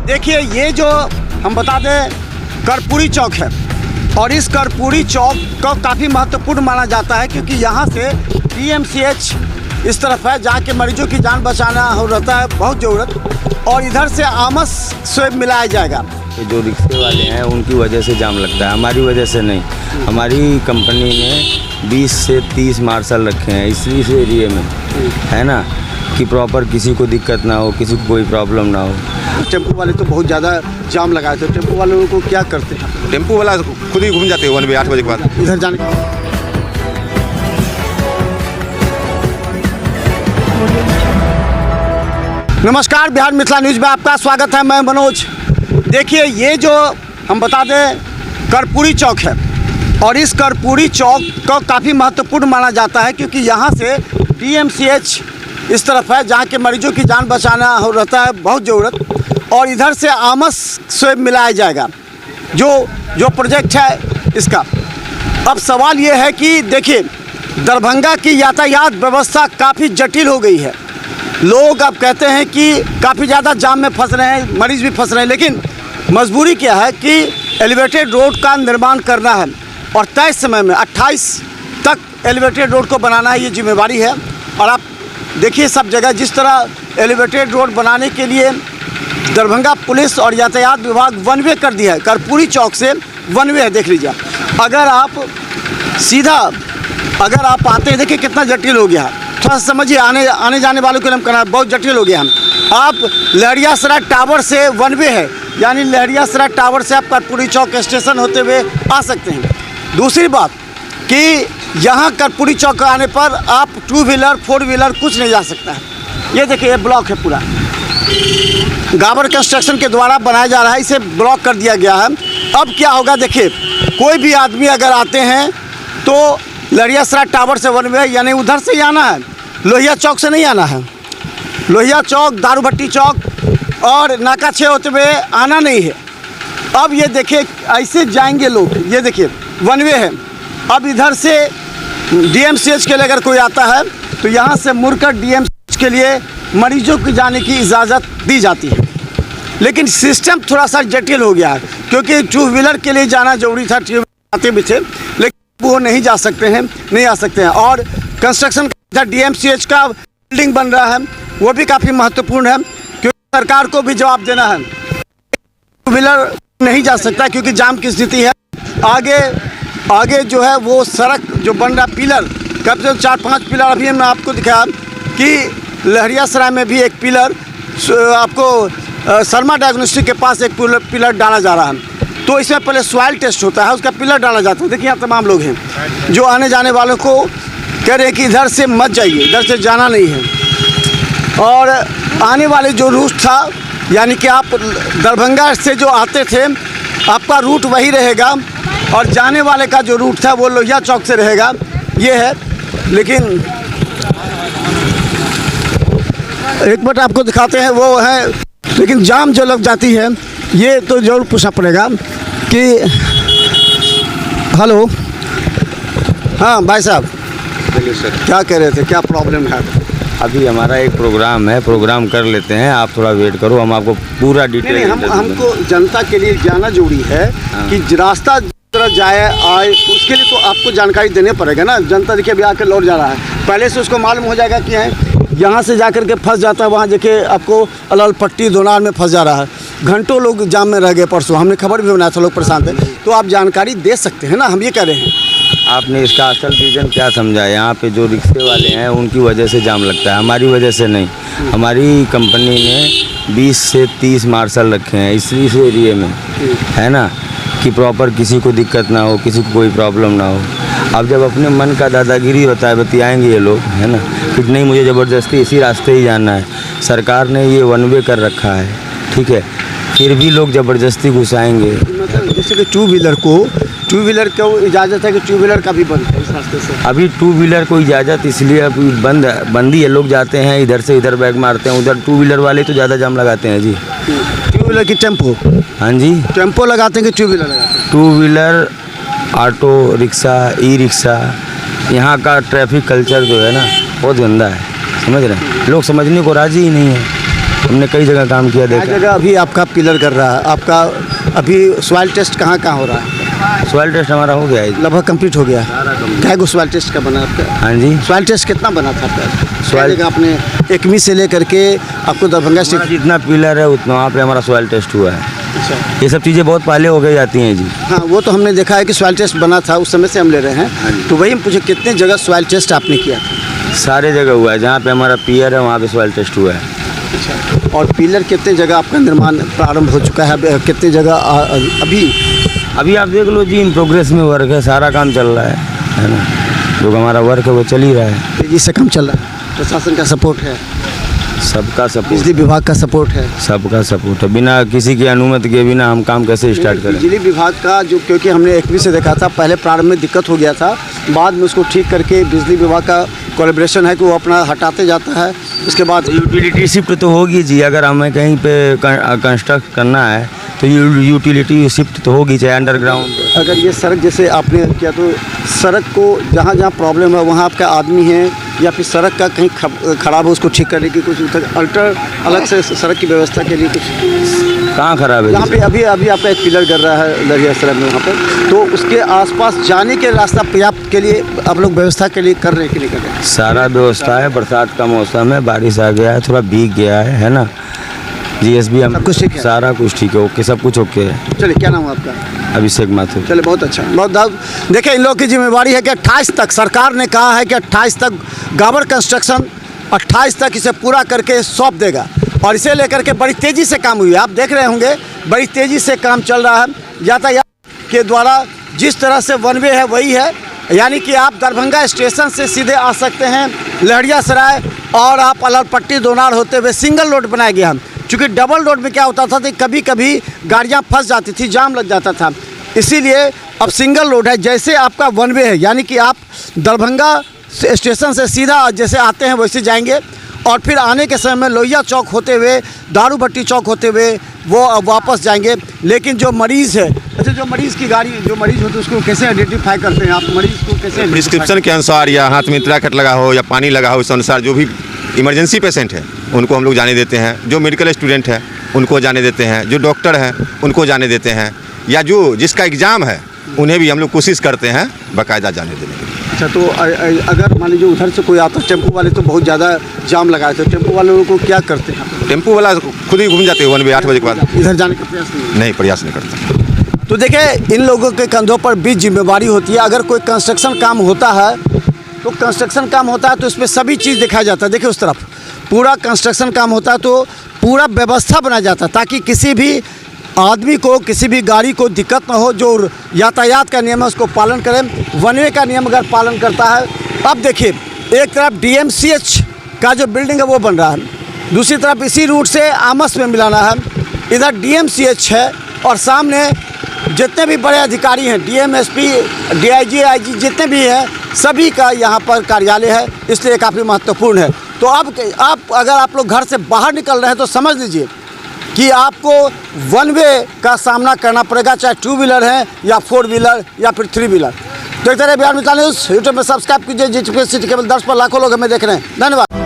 देखिए ये जो हम बता दें कर्पूरी चौक है और इस कर्पूरी चौक को काफ़ी महत्वपूर्ण माना जाता है क्योंकि यहाँ से DMCH इस तरफ है जहाँ के मरीजों की जान बचाना हो रहता है बहुत ज़रूरत, और इधर से आमस से मिलाया जाएगा। ये जो रिक्शे वाले हैं उनकी वजह से जाम लगता है, हमारी वजह से नहीं। हमारी कंपनी ने 20 से 30 मार्शल रखे हैं इस एरिए में, है ना, कि प्रॉपर किसी को दिक्कत ना हो, किसी को कोई प्रॉब्लम ना हो। टेम्पो वाले तो बहुत ज़्यादा जाम लगाए थे, टेम्पो वाले लोगों को क्या करते हैं? टेम्पो वाला खुद ही घूम जाते हैं 1 बजे 8 बजे के बाद इधर जाने नमस्कार, बिहार मिथिला न्यूज़ में आपका स्वागत है। मैं मनोज। देखिए ये जो हम बता दें कर्पूरी चौक है और इस कर्पूरी चौक को काफ़ी महत्वपूर्ण माना जाता है क्योंकि यहाँ से DMCH इस तरफ है जहाँ के मरीजों की जान बचाना हो रहता है बहुत ज़रूरत, और इधर से आमस से मिलाया जाएगा जो प्रोजेक्ट है इसका। अब सवाल ये है कि देखिए दरभंगा की यातायात व्यवस्था काफ़ी जटिल हो गई है। लोग अब कहते हैं कि काफ़ी ज़्यादा जाम में फंस रहे हैं, मरीज भी फंस रहे हैं, लेकिन मजबूरी क्या है कि एलिवेटेड रोड का निर्माण करना है और तय समय में 28 तक एलिवेटेड रोड को बनाना है, ये जिम्मेवारी है। और आप देखिए सब जगह जिस तरह एलिवेटेड रोड बनाने के लिए दरभंगा पुलिस और यातायात विभाग वन वे कर दिया है। कर्पूरी चौक से वन वे है, देख लीजिए। अगर आप आते हैं, देखिए कितना जटिल हो गया है, थोड़ा समझिए। आने जाने वालों के लिए हम कहना बहुत जटिल हो गया है। आप लहरियासराय टावर से वन वे है, यानी लहरियासराय टावर से आप कर्पूरी चौक स्टेशन होते हुए आ सकते हैं। दूसरी बात कि यहाँ कर्पूरी चौक आने पर आप 2 व्हीलर 4 व्हीलर कुछ नहीं जा सकता है। ये देखिए ये ब्लॉक है पूरा, गाबर कंस्ट्रक्शन के द्वारा बनाया जा रहा है, इसे ब्लॉक कर दिया गया है। अब क्या होगा, देखिए कोई भी आदमी अगर आते हैं तो लहरियासराय टावर से वन वे, यानी उधर से ही आना है, लोहिया चौक से नहीं आना है। लोहिया चौक, दारूभट्टी चौक और नाका 6 होते हुए आना नहीं है। अब ये देखिए ऐसे जाएंगे लोग, ये देखिए वन वे है। अब इधर से DMCH के लिए अगर कोई आता है तो यहाँ से मुड़कर DMCH के लिए मरीजों को जाने की इजाज़त दी जाती है, लेकिन सिस्टम थोड़ा सा जटिल हो गया है क्योंकि 2 व्हीलर के लिए जाना जरूरी था, 2 व्हीलर आते भी थे, लेकिन वो नहीं जा सकते हैं, नहीं आ सकते हैं। और कंस्ट्रक्शन का DMCH का बिल्डिंग बन रहा है, वो भी काफ़ी महत्वपूर्ण है क्योंकि सरकार को भी जवाब देना है। 2 व्हीलर नहीं जा सकता क्योंकि जाम की स्थिति है। आगे जो है वो सड़क जो बन रहा पिलर, कब से 4-5 पिलर अभी हमने आपको दिखाया कि लहरियासराय में भी एक पिलर आपको शर्मा डायग्नोस्टिक के पास एक पिलर डाला जा रहा है। तो इसमें पहले सॉइल टेस्ट होता है, उसका पिलर डाला जाता है। देखिए यहाँ तमाम लोग हैं जो आने जाने वालों को कह रहे हैं कि इधर से मत जाइए, इधर से जाना नहीं है। और आने वाले जो रूट था, यानी कि आप दरभंगा से जो आते थे आपका रूट वही रहेगा और जाने वाले का जो रूट था वो लोहिया चौक से रहेगा, ये है। लेकिन एक मिनट आपको दिखाते हैं, वो है, लेकिन जाम जो लग जाती है ये तो ज़रूर पूछना पड़ेगा कि हेलो, हाँ भाई साहब, सर क्या कह रहे थे, क्या प्रॉब्लम है? अभी हमारा एक प्रोग्राम है, प्रोग्राम कर लेते हैं, आप थोड़ा वेट करो, हम आपको पूरा डिटेल। हमको जनता के लिए जाना जरूरी है कि रास्ता तरह जाए आए, उसके लिए तो आपको जानकारी देने पड़ेगा ना। जनता देखिए अभी आकर लौट जा रहा है, पहले से उसको मालूम हो जाएगा कि है यहाँ से जाकर के फंस जाता है, वहाँ देखिए आपको अलल पट्टी दोनार में फंस जा रहा है। घंटों लोग जाम में रह गए परसों, हमने खबर भी बनाया था, लोग परेशान थे। तो आप जानकारी दे सकते हैं ना, हम ये कह रहे हैं। आपने इसका असल रीज़न क्या समझा? यहाँ पे जो रिक्शे वाले हैं उनकी वजह से जाम लगता है, हमारी वजह से नहीं। हमारी कंपनी ने 20 से 30 मार्शल रखे हैं इस एरिए में, है ना, कि प्रॉपर किसी को दिक्कत ना हो, किसी को कोई प्रॉब्लम ना हो। अब जब अपने मन का दादागिरी होता है, बतियाएंगे ये लोग, है ना, कि नहीं मुझे ज़बरदस्ती इसी रास्ते ही जाना है, सरकार ने ये वन वे कर रखा है, ठीक है, फिर भी लोग ज़बरदस्ती घुसाएंगे। मतलब जैसे कि 2 व्हीलर को इजाज़त है कि 2 व्हीलर का भी बंद है इस रास्ते से। अभी 2 व्हीलर को इजाज़त इसलिए अभी बंदी है, लोग जाते हैं इधर से इधर बैग मारते हैं, उधर 2 व्हीलर वाले तो ज़्यादा जाम लगाते हैं जी। 2 व्हीलर की टेम्पो, हाँ जी, टेम्पो लगाते हैं कि 2 व्हीलर लगाते हैं? 2 wheeler, auto rickshaw, e rickshaw, यहाँ का ट्रैफिक कल्चर जो है ना बहुत गंदा है, समझ रहे हैं लोग, समझने को राज़ी ही नहीं है। हमने कई जगह काम किया, हर देखा। जगह अभी आपका पिलर कर रहा है, आपका अभी सॉइल टेस्ट कहाँ कहाँ हो रहा है? सॉइल टेस्ट हमारा हो गया है। लगभग कंप्लीट हो गया है। क्या को सॉइल टेस्ट का बना आपका? हाँ जी, सॉइल टेस्ट कितना बना था आपका? सॉइल- जगह आपने एकमी से लेकर के आपको दरभंगा से हमारा जितना पिलर है उतना वहाँ पे हमारा सॉइल टेस्ट हुआ है। अच्छा। ये सब चीज़ें बहुत पहले हो गई जाती हैं जी। हाँ, वो तो हमने देखा है कि सॉइल टेस्ट बना था, उस समय से हम ले रहे हैं। तो वही हम पूछे कितने जगह सॉइल टेस्ट आपने किया था? सारे जगह हुआ है, जहाँ पे हमारा पियर है वहाँ पे सॉइल टेस्ट हुआ है। अच्छा। और पिलर कितने जगह आपका निर्माण प्रारंभ हो चुका है? कितने जगह अभी अभी आप देख लो जी, इन प्रोग्रेस में वर्क है, सारा काम चल रहा है ना। जो हमारा वर्क है वो चल ही रहा है। तेजी से काम चल रहा है? प्रशासन का सपोर्ट है, सबका सपोर्ट, बिजली विभाग का सपोर्ट है? सबका सपोर्ट है। बिना किसी की अनुमति के बिना हम काम कैसे स्टार्ट करें? बिजली विभाग का जो, क्योंकि हमने एकवी से देखा था, पहले प्रारंभ में दिक्कत हो गया था, बाद में उसको ठीक करके बिजली विभाग का कोलैबोरेशन है कि वो अपना हटाते जाता है। उसके बाद यूटिलिटी शिफ्ट तो होगी जी, अगर हमें कहीं पे कंस्ट्रक्ट करना है तो यूटिलिटी शिफ्ट तो होगी, चाहे अंडरग्राउंड। अगर ये सड़क जैसे आपने किया तो सड़क को जहाँ जहाँ प्रॉब्लम है वहाँ आपका आदमी है, या फिर सड़क का कहीं खराब है उसको ठीक करने की कुछ अल्टर अलग से सड़क की व्यवस्था के लिए कुछ? कहाँ खराब है? यहाँ पे अभी अभी आपका एक पिलर कर रहा है लड़िया सड़क में वहाँ पर, तो उसके आसपास जाने के रास्ता पर्याप्त के लिए आप लोग व्यवस्था के लिए कर रहे हैं कि नहीं कर रहे हैं? सारा व्यवस्था है, बरसात का मौसम है, बारिश आ गया है, थोड़ा भीग गया है ना। जीएसबी हम सब कुछ ठीक है? सारा कुछ ठीक है, ओके, सब कुछ ओके है। चलिए, क्या नाम है आपका? अभिषेक माथुर। चले, बहुत अच्छा, बहुत। देखिए, इन लोगों की जिम्मेवारी है कि 28 तक, सरकार ने कहा है कि 28 तक गाबर कंस्ट्रक्शन 28 तक इसे पूरा करके सौंप देगा, और इसे लेकर के बड़ी तेज़ी से काम हुई है। आप देख रहे होंगे बड़ी तेज़ी से काम चल रहा है। यातायात के द्वारा जिस तरह से वन वे है वही है, यानी कि आप दरभंगा स्टेशन से सीधे आ सकते हैं लहरियासराय, और आप अलरपट्टी दोनार होते हुए सिंगल रोड बनाया गया है। चूँकि डबल रोड में क्या होता था कि कभी कभी गाड़ियाँ फंस जाती थी, जाम लग जाता था, इसीलिए अब सिंगल रोड है। जैसे आपका वन वे है, यानी कि आप दरभंगा स्टेशन से सीधा जैसे आते हैं वैसे जाएंगे, और फिर आने के समय में लोहिया चौक होते हुए, दारू भट्टी चौक होते हुए वो वापस जाएंगे। लेकिन जो मरीज़ है, अच्छा, जो मरीज़ की गाड़ी, जो मरीज़ होते हैं उसको कैसे आइडेंटिफाई करते हैं आप? मरीज़ को कैसे प्रिस्क्रिप्शन के अनुसार या हाथ में इंतरा कट लगा हो या पानी लगा हो, इस अनुसार जो भी इमरजेंसी पेशेंट है उनको हम लोग जाने देते हैं। जो मेडिकल स्टूडेंट है उनको जाने देते हैं, जो डॉक्टर हैं उनको जाने देते हैं, या जो जिसका एग्ज़ाम है उन्हें भी हम लोग कोशिश करते हैं बाकायदा जाने देने के लिए। अच्छा, तो अगर मान लीजिए उधर से कोई आता, टेम्पो वाले तो बहुत ज़्यादा जाम लगाए थे, टेम्पो वाले लोगों को क्या करते हैं? टेम्पो वाला खुद ही घूम जाते हैं 1 बजे 8 बजे के बाद। इधर जाने का प्रयास नहीं? प्रयास नहीं करता। तो देखिए, इन लोगों के कंधों पर भी जिम्मेवारी होती है। अगर कोई कंस्ट्रक्शन काम होता है तो कंस्ट्रक्शन काम होता है तो इसमें सभी चीज़ दिखाया जाता है। देखिए, उस तरफ पूरा कंस्ट्रक्शन काम होता है तो पूरा व्यवस्था बनाया जाता है ताकि किसी भी आदमी को, किसी भी गाड़ी को दिक्कत ना हो। जो यातायात का नियम है उसको पालन करें। वन वे का नियम अगर पालन करता है, अब देखिए, एक तरफ DMCH का जो बिल्डिंग है वो बन रहा है, दूसरी तरफ इसी रूट से आमस में मिलाना है। इधर DMCH है और सामने जितने भी बड़े अधिकारी हैं, DMSP, DIG, IG जितने भी हैं, सभी का यहाँ पर कार्यालय है, इसलिए काफ़ी महत्वपूर्ण है। तो अब अगर आप लोग घर से बाहर निकल रहे हैं तो समझ लीजिए कि आपको वन वे का सामना करना पड़ेगा, चाहे 2 व्हीलर है या 4 व्हीलर या फिर 3 व्हीलर। देखते रहे बिहार मिथिला न्यूज़। यूट्यूब में सब्सक्राइब कीजिए, GTPS सिटी केबल 10 पर लाखों लोग हमें देख रहे हैं। धन्यवाद।